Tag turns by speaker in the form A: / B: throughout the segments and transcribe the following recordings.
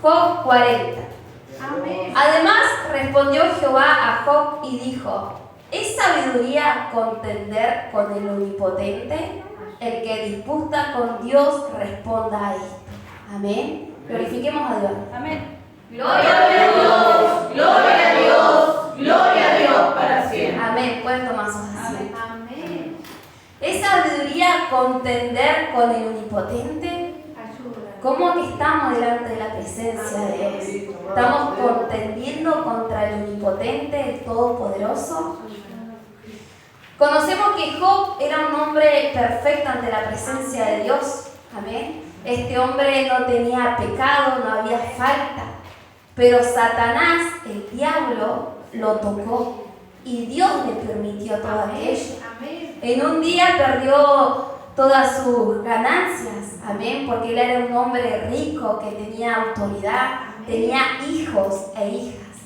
A: Job 40.
B: Amén.
A: Además respondió Jehová a Job y dijo: ¿es sabiduría contender con el Omnipotente? El que disputa con Dios responda a esto. Amén. Glorifiquemos a Dios.
B: Amén.
C: Gloria a Dios, gloria a Dios, gloria a Dios para siempre.
A: Amén. Pueden tomar sus asientos.
B: Amén.
A: ¿Es sabiduría contender con el Omnipotente?
B: Ayuda.
A: ¿Cómo que estamos delante de la presencia de Dios? ¿Estamos contendiendo contra el Omnipotente, el Todopoderoso? Conocemos que Job era un hombre perfecto ante la presencia de Dios. Amén. Este hombre no tenía pecado, no había falta. Pero Satanás, el diablo, lo tocó y Dios le permitió todo aquello.
B: Amén.
A: En un día perdió todas sus ganancias, amén, porque él era un hombre rico que tenía autoridad, tenía hijos e hijas.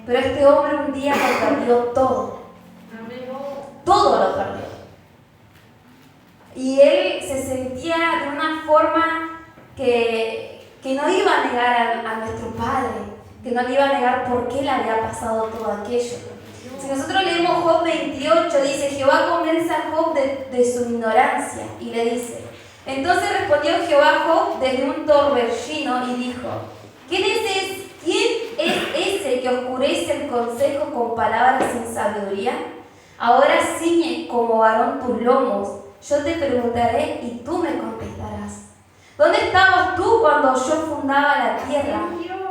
A: Pero este hombre un día lo perdió todo, todo lo perdió. Y él se sentía de una forma que no iba a negar a nuestro Padre, que no le iba a negar por qué le había pasado todo aquello. Si nosotros leemos Job 28, dice: Jehová convence a Job de su ignorancia, y le dice: entonces respondió Jehová a Job desde un torbellino y dijo: ¿quién es ese que oscurece el consejo con palabras sin sabiduría? Ahora ciñe como varón tus lomos, yo te preguntaré y tú me contestarás. ¿Dónde estabas tú cuando yo fundaba la tierra?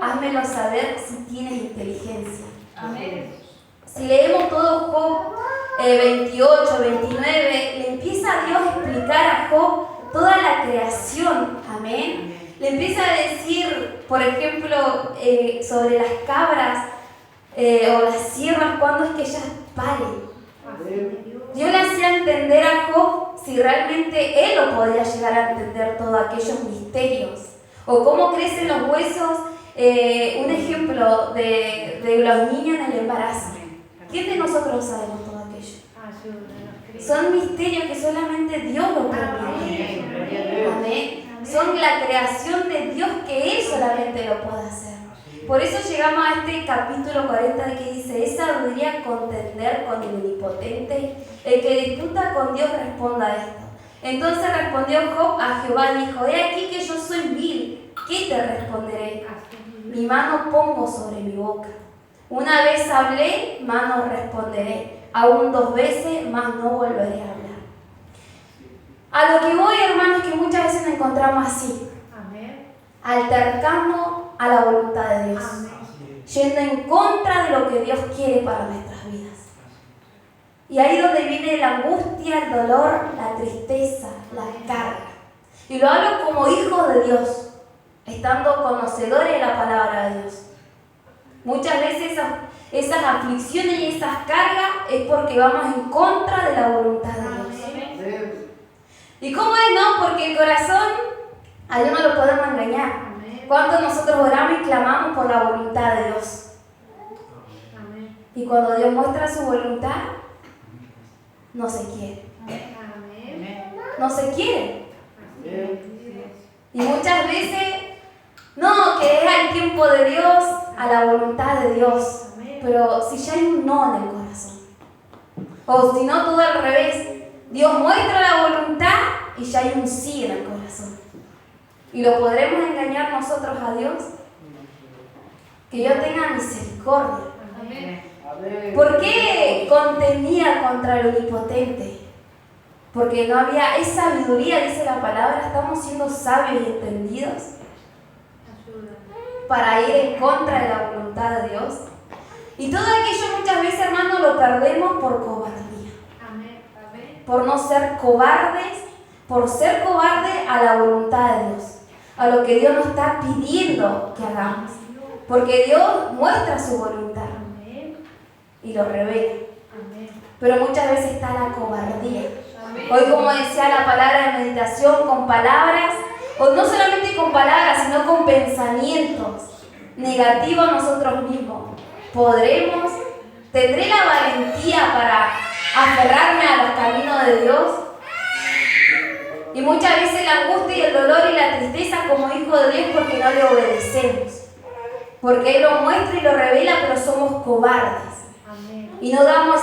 A: Házmelo saber si tienes inteligencia.
B: Amén.
A: Si leemos todo Job 28, 29, le empieza Dios a explicar a Job toda la creación. Amén. Le empieza a decir, por ejemplo, sobre las cabras o las siervas, cuándo es que ellas paren. Dios le hacía entender a Job si realmente él lo podía llegar a entender todos aquellos misterios. O cómo crecen los huesos, un ejemplo de los niños en el embarazo. ¿Quién de nosotros sabemos todo aquello? Son misterios que solamente Dios lo permite. Amén. Son la creación de Dios que Él solamente lo puede hacer. Por eso llegamos a este capítulo 40 que dice: es sabiduría contender con el Omnipotente, el que disputa con Dios responda a esto. Entonces respondió Job a Jehová y dijo: he aquí que yo soy vil, ¿qué te responderé? Mi mano pongo sobre mi boca. Una vez hablé, mano responderé. Aún 2 veces, más no volveré a hablar. A lo que voy, hermanos, que muchas veces nos encontramos así.
B: Amén.
A: Altercando a la voluntad de Dios.
B: Amén.
A: Yendo en contra de lo que Dios quiere para nuestras vidas. Y ahí donde viene la angustia, el dolor, la tristeza, la carga. Y lo hablo como hijo de Dios, estando conocedores de la palabra de Dios. Muchas veces esas aflicciones y esas cargas es porque vamos en contra de la voluntad de Dios. ¿Y cómo es, no? Porque el corazón a Dios no lo podemos engañar. Cuando nosotros oramos y clamamos por la voluntad de Dios. Y cuando Dios muestra su voluntad, no se quiere. No se quiere. Y muchas veces, no, que es al tiempo de Dios, a la voluntad de Dios. Pero si ya hay un no en el corazón. O si no, todo al revés. Dios muestra la voluntad y ya hay un sí en el corazón. ¿Y lo podremos engañar nosotros a Dios? Que Dios tenga misericordia. ¿Por qué contenía contra el Omnipotente? Porque no había, es sabiduría, dice la palabra. Estamos siendo sabios y entendidos para ir en contra de la voluntad de Dios. Y todo aquello muchas veces, hermanos, lo perdemos por cobardía. Por no ser cobardes, por ser cobardes a la voluntad de Dios, a lo que Dios nos está pidiendo que hagamos. Porque Dios muestra su voluntad y lo revela. Pero muchas veces está la cobardía. Hoy, como decía la palabra de meditación, con palabras, o no solamente con palabras, sino con pensamientos negativos a nosotros mismos. ¿Tendré la valentía para aferrarme a los caminos de Dios? Y muchas veces la angustia y el dolor y la tristeza como hijos de Dios porque no le obedecemos. Porque Él lo muestra y lo revela, pero somos cobardes.
B: Amén.
A: Y no damos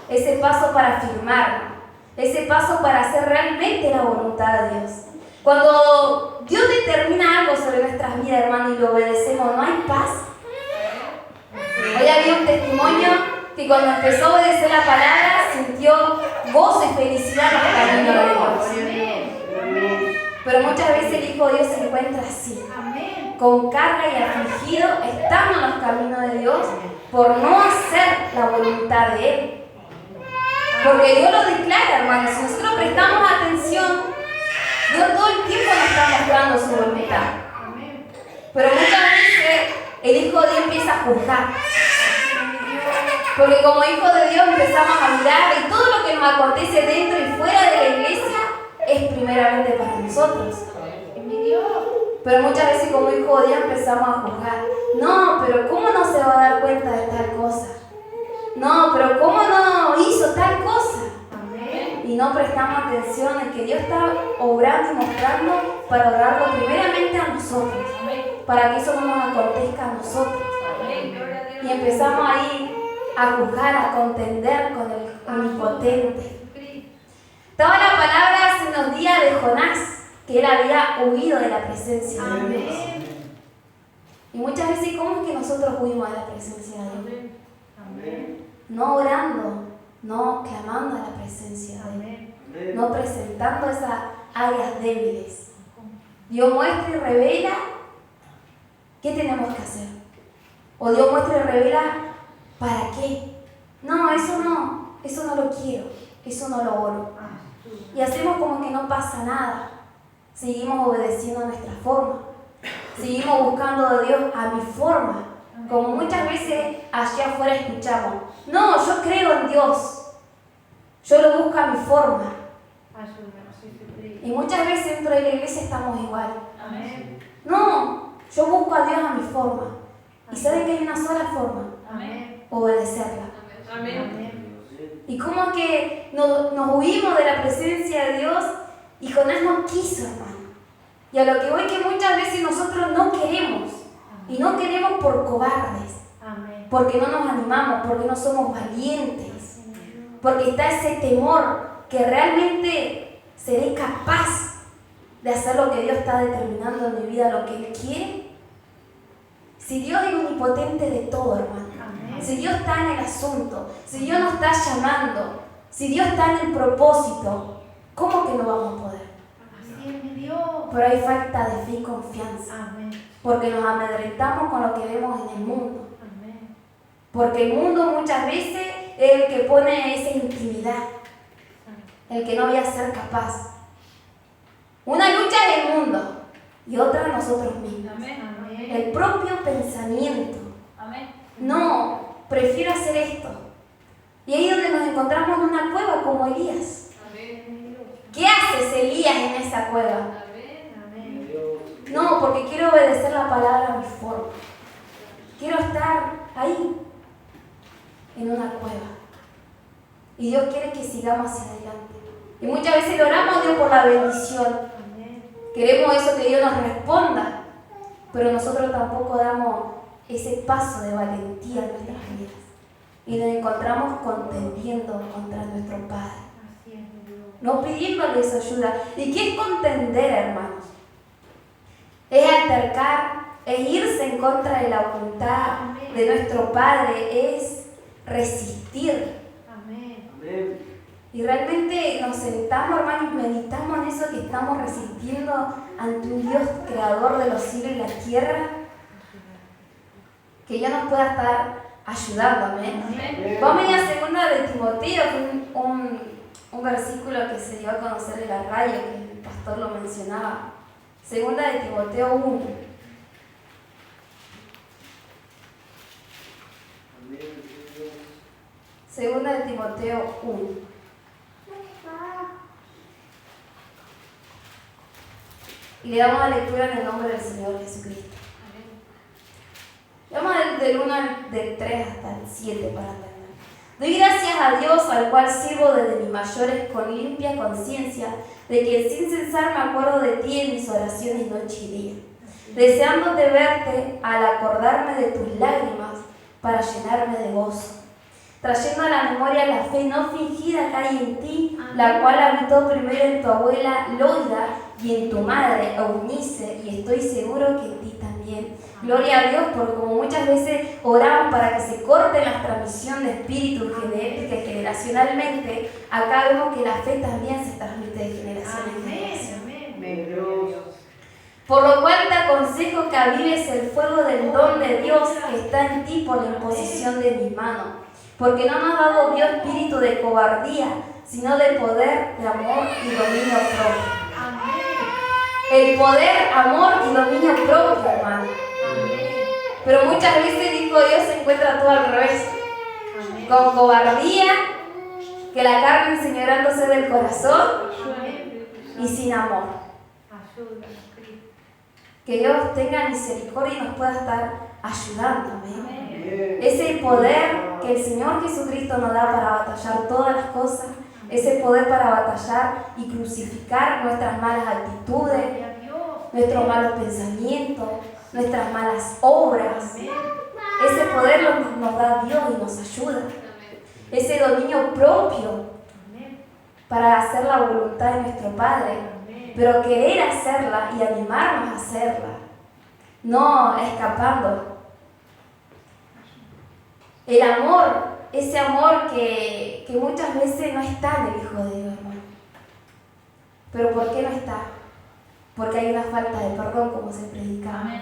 A: ese paso para afirmarlo, ese paso para hacer realmente la voluntad de Dios. Cuando Dios determina algo sobre nuestras vidas, hermano, y lo obedecemos, ¿no hay paz? Hoy había un testimonio que cuando empezó a obedecer la palabra sintió gozo y felicidad en los caminos de Dios.
B: Amén.
A: Pero muchas veces el Hijo de Dios se encuentra así,
B: Amén.
A: con carga y afligido, estando en los caminos de Dios por no hacer la voluntad de Él. Porque Dios lo declara, hermanos. Si nosotros prestamos atención, Dios todo el tiempo nos está mostrando su voluntad.
B: Amén.
A: Pero muchas veces el Hijo de Dios empieza a juzgar. Porque como Hijo de Dios empezamos a mirar y todo lo que nos acontece dentro y fuera de la iglesia es primeramente para nosotros.
B: Es mi Dios.
A: Pero muchas veces como Hijo de Dios empezamos a juzgar. No, pero ¿cómo no se va a dar cuenta de tal cosa? No, pero ¿cómo no hizo tal cosa?
B: Amén.
A: Y no prestamos atención en que Dios está obrando y mostrando para obrarlo primeramente a nosotros, para que eso no nos acontezca a nosotros. Y empezamos ahí a juzgar, a contender con el omnipotente. Estaba la palabra hace unos días de Jonás, que él había huido de la presencia de Dios.
B: Amén.
A: Y muchas veces, ¿cómo es que nosotros huimos de la presencia de Dios?
B: Amén.
A: No orando, no clamando a la presencia de Dios.
B: Amén.
A: No presentando esas áreas débiles. Dios muestra y revela qué tenemos que hacer. O Dios muestra y revela para qué. No, eso no lo quiero, eso no lo oro. Y hacemos como que no pasa nada. Seguimos obedeciendo a nuestra forma. Seguimos buscando a Dios a mi forma. Como muchas veces allá afuera escuchamos. No, yo creo en Dios. Yo lo busco a mi forma.
B: Ayúdanos, Jesucristo.
A: Y muchas veces dentro de la iglesia estamos igual.
B: Amén.
A: No, yo busco a Dios a mi forma. ¿Y saben que hay una sola forma?
B: Amén.
A: Obedecerla.
B: Amén.
A: Y como que nos huimos de la presencia de Dios y Jonás no quiso, hermano. Y a lo que voy que muchas veces nosotros no queremos. Y no queremos por cobardes.
B: Amén.
A: Porque no nos animamos, porque no somos valientes. Porque está ese temor que realmente seré capaz de hacer lo que Dios está determinando en mi vida, lo que Él quiere. Si Dios es omnipotente de todo, hermano.
B: Amén.
A: Si Dios está en el asunto, si Dios nos está llamando, si Dios está en el propósito, ¿cómo que no vamos a poder?
B: Así es mi Dios.
A: Pero hay falta de fe y confianza,
B: Amén.
A: porque nos amedrentamos con lo que vemos en el mundo.
B: Amén.
A: Porque el mundo muchas veces es el que pone esa intimidad, el que no voy a ser capaz. Una lucha es el mundo y otra nosotros mismos.
B: Amén.
A: El propio pensamiento. No, prefiero hacer esto. Y ahí es donde nos encontramos en una cueva como Elías. ¿Qué haces, Elías, en esa cueva?
B: Amén.
A: No, porque quiero obedecer la palabra a mi forma. Quiero estar ahí, en una cueva. Y Dios quiere que sigamos hacia adelante. Y muchas veces le oramos a Dios por la bendición.
B: Amén.
A: Queremos eso, que Dios nos responda. Pero nosotros tampoco damos ese paso de valentía en nuestras vidas. Y nos encontramos contendiendo contra nuestro Padre.
B: Así es mi Dios.
A: No pidiéndole su ayuda. ¿Y qué es contender, hermanos? Es altercar, es irse en contra de la voluntad de nuestro Padre, es resistir.
B: Amén.
A: Y realmente nos sentamos, hermanos, y meditamos en eso que estamos resistiendo ante un Dios creador de los cielos y la tierra, que ya nos pueda estar ayudando. Amén. Vamos a ir a segunda de Timoteo, un versículo que se dio a conocer en la radio, que el pastor lo mencionaba. Segunda de Timoteo 1. Segunda de Timoteo 1. Y le damos la lectura en el nombre del Señor Jesucristo. Vamos del 3 hasta el 7 para entender. Doy gracias a Dios, al cual sirvo desde mis mayores con limpia conciencia, de que sin cesar me acuerdo de ti en mis oraciones noche y día. deseándote verte al acordarme de tus lágrimas para llenarme de gozo, trayendo a la memoria la fe no fingida que hay en ti, la cual habitó primero en tu abuela Loida y en tu madre Eunice, y estoy seguro que en ti también. Gloria a Dios, porque como muchas veces oramos para que se corte la transmisión de espíritu genética y generacionalmente, acá vemos que la fe también se transmite de generación en generación. Por lo cual te aconsejo que avives el fuego del don de Dios que está en ti por la imposición de mis manos. Porque no nos ha dado Dios espíritu de cobardía, sino de poder, de amor y dominio propio. El poder, amor y dominio propio, hermano. Pero muchas veces, dijo Dios, se encuentra todo al revés. Con cobardía, que la carne enseñorándose del corazón y sin amor. Que Dios tenga misericordia y nos pueda estar ayudando. Amén. Ese poder que el Señor Jesucristo nos da para batallar todas las cosas, ese poder para batallar y crucificar nuestras malas actitudes, nuestros malos pensamientos, nuestras malas obras. Ese poder nos da Dios y nos ayuda. Ese dominio propio para hacer la voluntad de nuestro Padre, pero querer hacerla y animarnos a hacerla, no escapando. El amor, ese amor que muchas veces no está en el Hijo de Dios, hermano. ¿Pero por qué no está? Porque hay una falta de perdón, como se predicaba.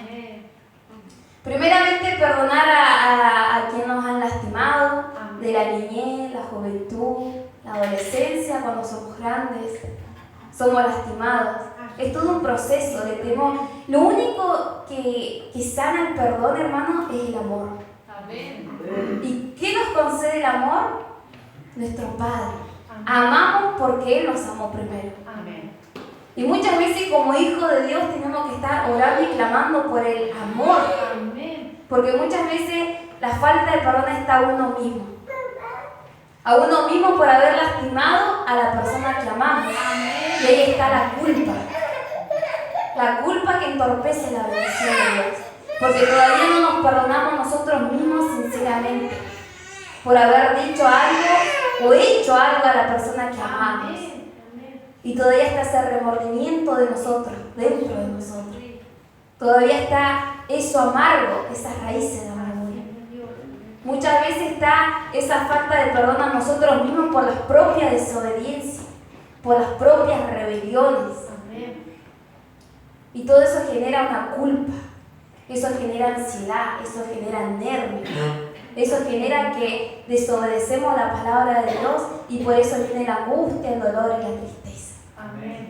A: Primeramente, perdonar a quien nos han lastimado, de la niñez, la juventud, la adolescencia, cuando somos grandes, somos lastimados. Es todo un proceso de temor. Lo único que sana el perdón, hermano, es el amor. ¿Y qué nos concede el amor? Nuestro Padre. Amamos porque Él nos amó primero. Y muchas veces como hijos de Dios tenemos que estar orando y clamando por el amor. Porque muchas veces la falta de perdón está a uno mismo. A uno mismo por haber lastimado a la persona que amamos. Y ahí está la culpa. La culpa que entorpece la bendición de Dios. Porque todavía no nos perdonamos nosotros mismos sinceramente por haber dicho algo o hecho algo a la persona que amamos. Y todavía está ese remordimiento de nosotros, dentro de nosotros. Todavía está eso amargo, esas raíces de amargura. Muchas veces está esa falta de perdón a nosotros mismos por las propias desobediencias, por las propias rebeliones. Y todo eso genera una culpa. Eso genera ansiedad, eso genera nervios, eso genera que desobedecemos la palabra de Dios y por eso viene la angustia, el dolor y la tristeza.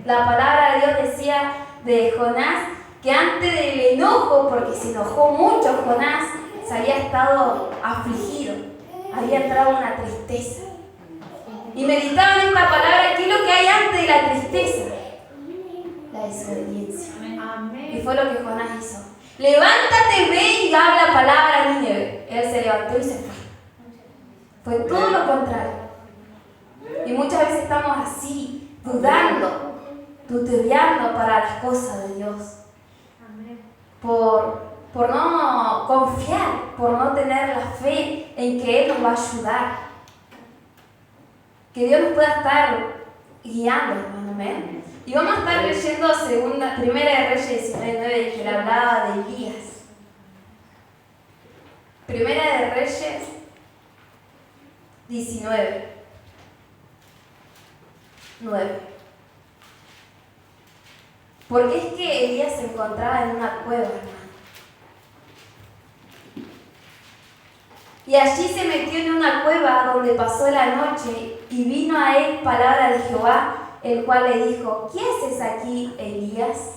A: La palabra de Dios decía de Jonás que antes del enojo, porque se enojó mucho Jonás, se había estado afligido, había entrado una tristeza. Y meditaba en esta palabra, ¿qué es lo que hay antes de la tristeza? La desobediencia. Y fue lo que Jonás hizo. Levántate, ve y habla palabra a Nínive. Él se levantó y se fue. Fue todo lo contrario. Y muchas veces estamos así, dudando, tuteando para las cosas de Dios. Por no confiar, por no tener la fe en que Él nos va a ayudar. Que Dios nos pueda estar guiando, hermano. ¿Amén? Y vamos a estar leyendo Primera de Reyes 19:9, que le hablaba de Elías. Primera de Reyes 19:9. Porque es que Elías se encontraba en una cueva, hermano. Y allí se metió en una cueva donde pasó la noche y vino a él palabra de Jehová, el cual le dijo, ¿qué haces aquí, Elías?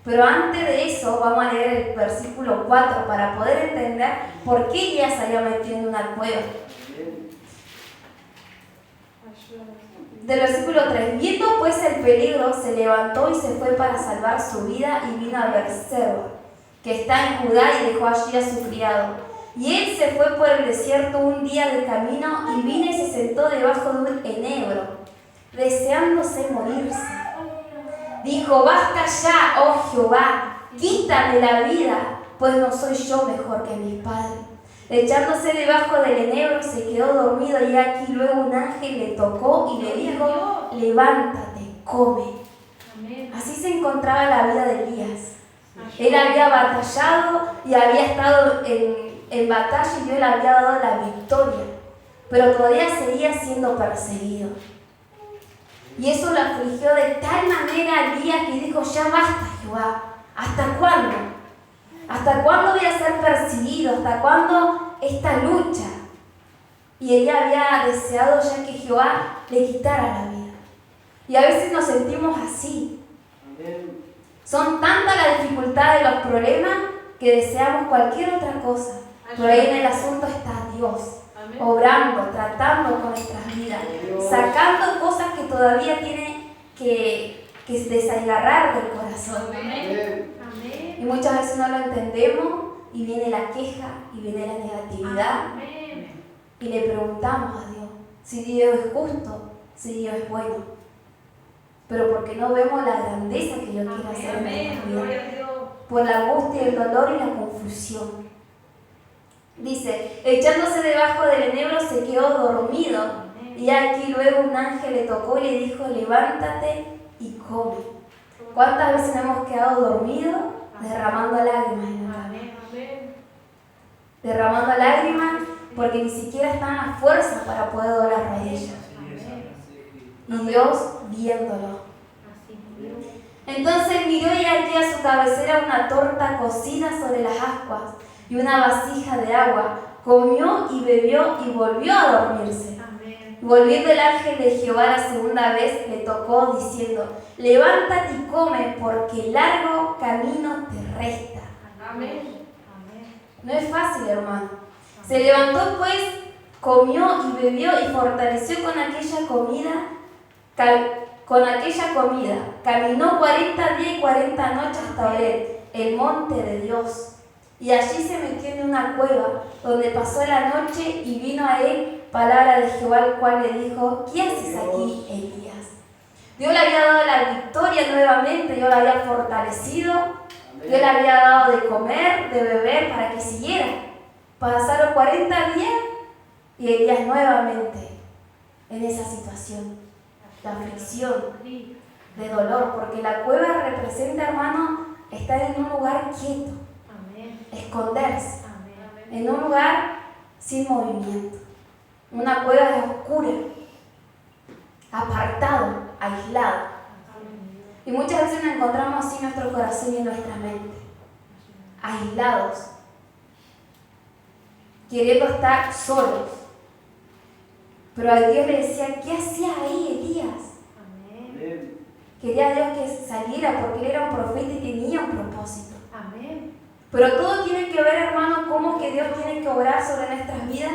A: Pero antes de eso vamos a leer el versículo 4 para poder entender por qué Elías se había metido en una cueva. Del versículo 3, viendo pues el peligro, se levantó y se fue para salvar su vida y vino a Beerseba, que está en Judá, y dejó allí a su criado. Y él se fue por el desierto un día de camino y vino y se sentó debajo de un enebro, deseándose morirse. Dijo: basta ya, oh Jehová, quítame la vida, pues no soy yo mejor que mis padres. Echándose debajo del enebro se quedó dormido, y aquí luego un ángel le tocó y le dijo: levántate, come.
B: Amén.
A: Así se encontraba la vida de Elías. Él había batallado y había estado en batalla, y Dios le había dado la victoria, pero todavía seguía siendo perseguido. Y eso lo afligió de tal manera a Elías que dijo: ya basta, Jehová, ¿hasta cuándo? ¿Hasta cuándo voy a ser perseguido? ¿Hasta cuándo esta lucha? Y Elías había deseado ya que Jehová le quitara la vida. Y a veces nos sentimos así. Son tantas las dificultades, los problemas, que deseamos cualquier otra cosa. Pero ahí en el asunto está Dios, obrando, tratando con nuestras vidas, sacando cosas que todavía tienen que desagarrar del corazón.
B: Amén.
A: Y muchas veces no lo entendemos y viene la queja y viene la negatividad.
B: Amén.
A: Y le preguntamos a Dios si Dios es justo, si Dios es bueno. Pero porque no vemos la grandeza que Dios quiere hacer en nuestras vidas. Por la angustia, el dolor y la confusión. Dice: echándose debajo del enebro se quedó dormido, y aquí luego un ángel le tocó y le dijo: levántate y come. ¿Cuántas veces nos hemos quedado dormidos derramando lágrimas en la cama? Derramando lágrimas porque ni siquiera están las fuerzas para poder doblar las rodillas. Y Dios viéndolo. Entonces miró, y aquí a su cabecera una torta cocida sobre las ascuas y una vasija de agua. Comió y bebió y volvió a dormirse. Volviendo el ángel de Jehová la segunda vez, le tocó diciendo: levántate y come, porque largo camino te resta. No es fácil, hermano. Se levantó pues, comió y bebió y fortaleció con aquella comida. Caminó 40 días y 40 noches hasta Horeb, el monte de Dios. Y allí se metió en una cueva, donde pasó la noche, y vino a él palabra de Jehová, el cual le dijo: ¿qué haces aquí, Elías? Dios le había dado la victoria nuevamente, Dios le había fortalecido, Dios le había dado de comer, de beber, para que siguiera. Pasaron 40 días y Elías nuevamente en esa situación de aflicción, de dolor, porque la cueva representa, hermano, estar en un lugar quieto, esconderse, en un lugar sin movimiento. Una cueva es oscura, apartado, aislado. Y muchas veces nos encontramos así en nuestro corazón y en nuestra mente, aislados, queriendo estar solos. Pero a Dios le decía: ¿qué hacía ahí, Elías? Quería Dios que saliera, porque él era un profeta y tenía un propósito. Pero todo tiene que ver, hermano, cómo que Dios tiene que obrar sobre nuestras vidas.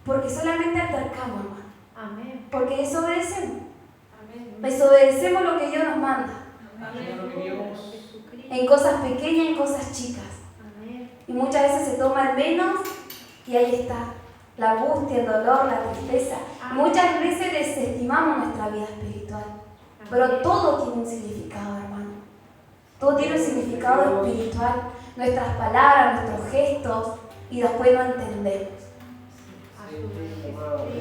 A: Porque solamente altercamos, hermano. Porque desobedecemos. Desobedecemos lo que Dios nos manda. En cosas pequeñas, en cosas chicas. Y muchas veces se toma el menos y ahí está. La angustia, el dolor, la tristeza. Muchas veces desestimamos nuestra vida espiritual. Pero todo tiene un significado, hermano. Todo tiene un significado espiritual. Nuestras palabras, nuestros gestos, y después no entendemos.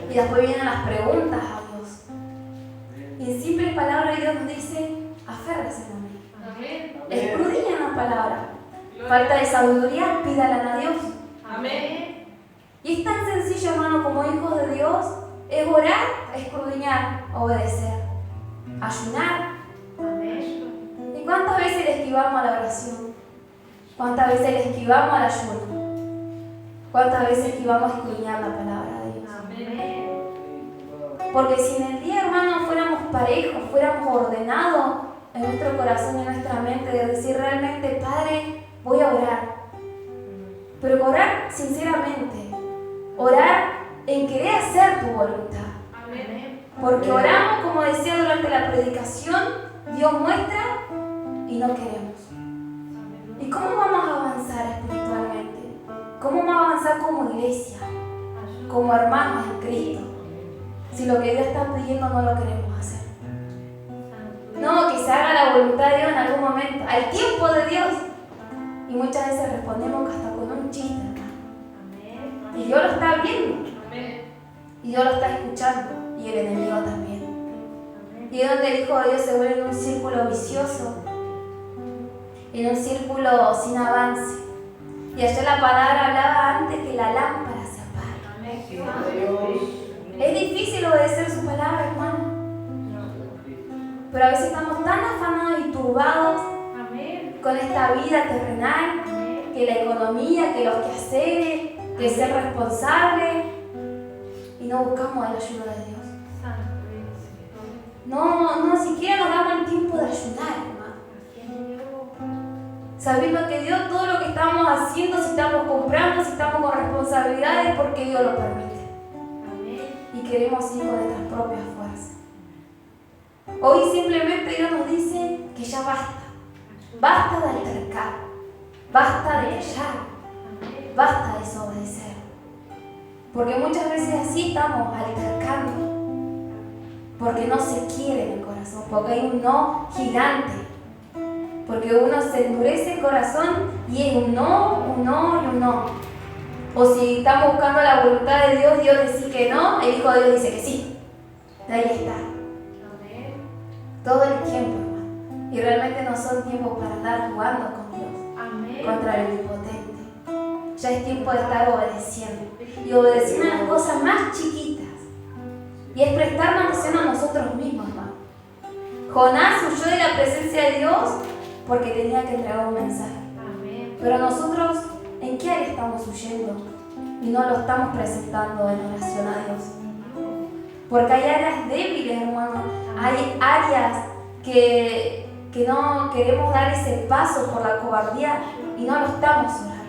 A: Y después vienen las preguntas a Dios. Y en simples palabras Dios nos dice: aférrese a mí. Escudriña en la palabra. Falta de sabiduría, pídala a Dios. Y es tan sencillo, hermano, como hijos de Dios, es orar, escudriñar, obedecer, ayunar. ¿Y cuántas veces le esquivamos a la oración? ¿Cuántas veces le esquivamos al ayuno? ¿Cuántas veces esquivamos a escudriñar la palabra de Dios? Porque si en el día, hermano, fuéramos parejos, fuéramos ordenados en nuestro corazón y en nuestra mente, de decir realmente: Padre, voy a orar. Pero orar sinceramente, orar en querer hacer tu voluntad. Porque oramos, como decía durante la predicación, Dios muestra y no queremos. ¿Y cómo vamos a avanzar espiritualmente? ¿Cómo vamos a avanzar como iglesia, como hermanos en Cristo, si lo que Dios está pidiendo no lo queremos hacer? se haga la voluntad de Dios en algún momento, al tiempo de Dios. Y muchas veces respondemos hasta con un chiste, hermano. Y Dios lo está viendo. Y Dios lo está escuchando. Y el enemigo también. Y es donde el Hijo de Dios se vuelve en un círculo vicioso, en un círculo sin avance. Y ayer la palabra hablaba antes que la lámpara se apague. Es difícil obedecer su palabra, hermano. Pero a veces estamos tan afanados y turbados con esta vida terrenal, que la economía, que los quehaceres, que ser responsable, y no buscamos la ayuda de Dios. No siquiera nos damos el tiempo de ayunar, hermano. Sabiendo que Dios, todo lo que estamos haciendo, si estamos comprando, si estamos con responsabilidades, porque Dios lo permite. Y queremos ir con nuestras propias fuerzas. Hoy simplemente Dios nos dice que ya basta. Basta de altercar. Basta de callar. Basta de desobedecer. Porque muchas veces así estamos altercando. Porque no se quiere en el corazón. Porque hay un no gigante. Porque uno se endurece el corazón y es un no y un no. O si estamos buscando la voluntad de Dios, Dios dice que no, el Hijo de Dios dice que sí. De ahí está. Todo el tiempo, hermano. Y realmente no son tiempos para andar jugando con Dios. Contra el omnipotente. Ya es tiempo de estar obedeciendo. Y obedeciendo a las cosas más chiquitas. Y es prestar atención a nosotros mismos, hermano. Jonás huyó de la presencia de Dios porque tenía que entregar un mensaje. Pero nosotros, ¿en qué área estamos huyendo? Y no lo estamos presentando en oración a Dios. Porque hay áreas débiles, hermano. Hay áreas que no queremos dar ese paso por la cobardía y no lo estamos orando.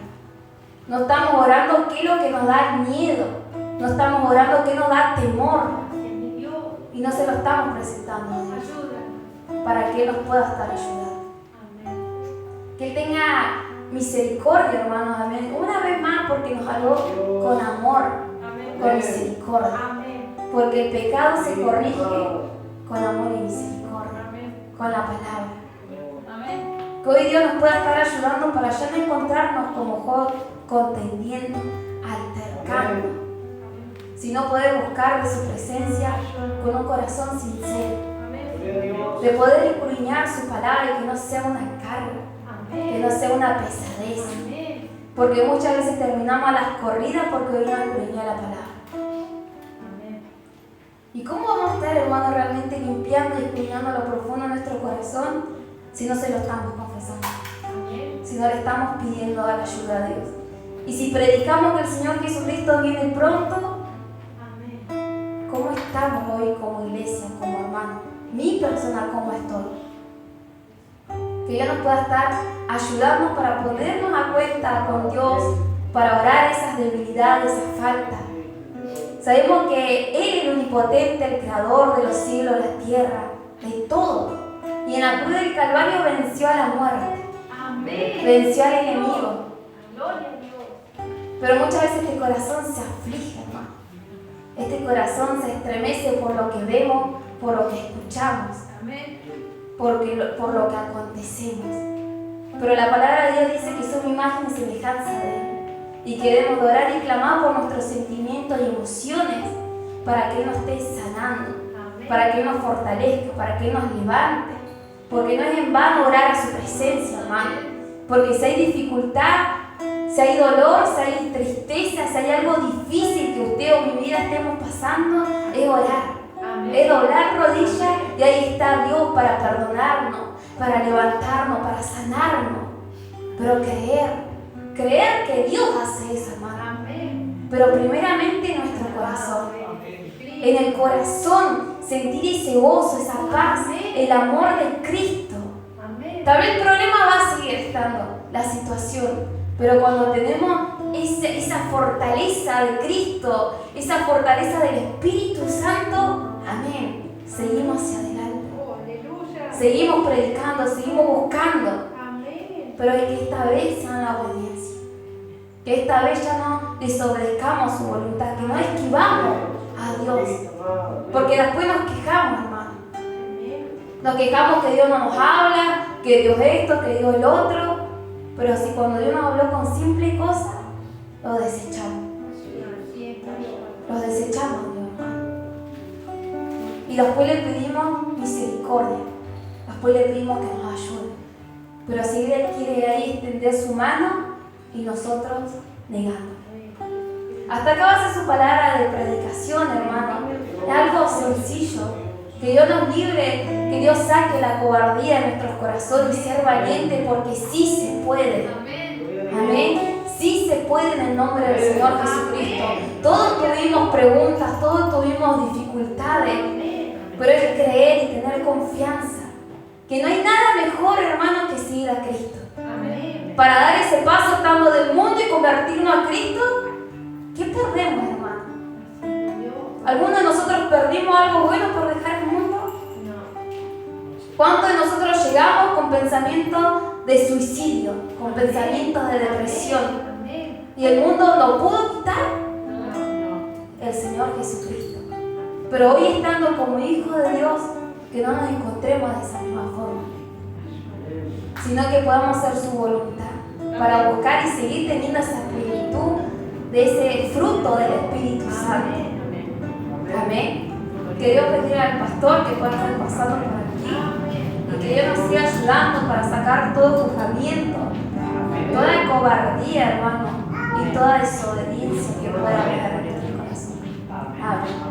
A: No estamos orando qué es lo que nos da miedo. No estamos orando qué nos da temor. Y no se lo estamos presentando a Dios. Para que Él nos pueda estar ayudando. Que Él tenga misericordia, hermanos. Amén. Una vez más, porque nos habló con amor, con misericordia. Porque el pecado se corrige con amor y misericordia, con la palabra. Que hoy Dios nos pueda estar ayudando para ya no encontrarnos como Job, contendiendo, altercando, sino poder buscar de su presencia con un corazón sincero, de poder escudriñar su palabra y que no sea una carga, que no sea una pesadez, porque muchas veces terminamos a las corridas porque hoy no escudriñar la palabra. ¿Y cómo vamos a estar, hermano, realmente limpiando y escudriñando lo profundo de nuestro corazón si no se lo estamos confesando? Si no le estamos pidiendo la ayuda a Dios. Y si predicamos que el Señor Jesucristo viene pronto, ¿cómo estamos hoy como iglesia, como hermano? Mi persona, ¿cómo estoy? Que Dios nos pueda estar ayudando para ponernos a cuenta con Dios, para orar esas debilidades, esas faltas. Sabemos que Él es el omnipotente, el creador de los cielos, la tierra, de todo. Y en la cruz del Calvario venció a la muerte. Venció al enemigo. Pero muchas veces este corazón se aflige, hermano. Este corazón se estremece por lo que vemos, por lo que escuchamos, por lo que acontecemos. Pero la palabra de Dios dice que somos imagen y semejanza de Él. Y que debemos orar y clamar por nuestros sentimientos y emociones para que Él nos esté sanando, para que Él nos fortalezca, para que Él nos levante. Porque no es en vano orar a su presencia, hermano. Porque si hay dificultad, si hay dolor, si hay tristeza, si hay algo difícil que usted o mi vida estemos pasando, es orar. Es doblar rodillas y ahí está Dios para perdonarnos, para levantarnos, para sanarnos. Pero creer que Dios hace eso, hermano. Pero primeramente en nuestro corazón. En el corazón sentir ese gozo, esa paz, el amor de Cristo. Tal vez el problema va a seguir estando, la situación. Pero cuando tenemos esa fortaleza de Cristo, esa fortaleza del Espíritu Santo, amén, seguimos hacia adelante. Seguimos predicando, seguimos buscando. Pero es que esta vez sea la obediencia. Que esta vez ya no desobedezcamos su voluntad, que no esquivamos a Dios. Porque después nos quejamos, hermano. Nos quejamos que Dios no nos habla, que Dios esto, que Dios el otro. Pero si cuando Dios nos habló con simple cosa, lo desechamos. Los desechamos, Dios, hermano. Y después le pedimos misericordia. Después le pedimos que nos ayude. Pero si Él quiere ahí extender su mano y nosotros negando. Hasta acá va a ser su palabra de predicación, hermano. Es algo sencillo. Que Dios nos libre, que Dios saque la cobardía de nuestros corazones y ser valiente, porque sí se puede. Amén. Sí se puede en el nombre del Señor Jesucristo. Todos tuvimos preguntas, todos tuvimos dificultades, pero es creer y tener confianza. Que no hay nada mejor, hermano, que seguir a Cristo. Para dar ese paso estando del mundo y convertirnos a Cristo, ¿qué perdemos, hermano? ¿Alguno de nosotros perdimos algo bueno por dejar el mundo? ¿Cuántos de nosotros llegamos con pensamientos de suicidio, con pensamientos de depresión? ¿Y el mundo lo pudo quitar? El Señor Jesucristo. Pero hoy, estando como hijos de Dios, que no nos encontremos de esa misma forma, sino que podamos hacer su voluntad para buscar y seguir teniendo esa plenitud de ese fruto del Espíritu Santo. Amén. Que Dios bendiga al pastor que pueda estar pasando por aquí y que Dios nos siga ayudando para sacar todo juzgamiento, toda cobardía, hermano, y toda desobediencia que pueda haber en nuestro corazón. Amén.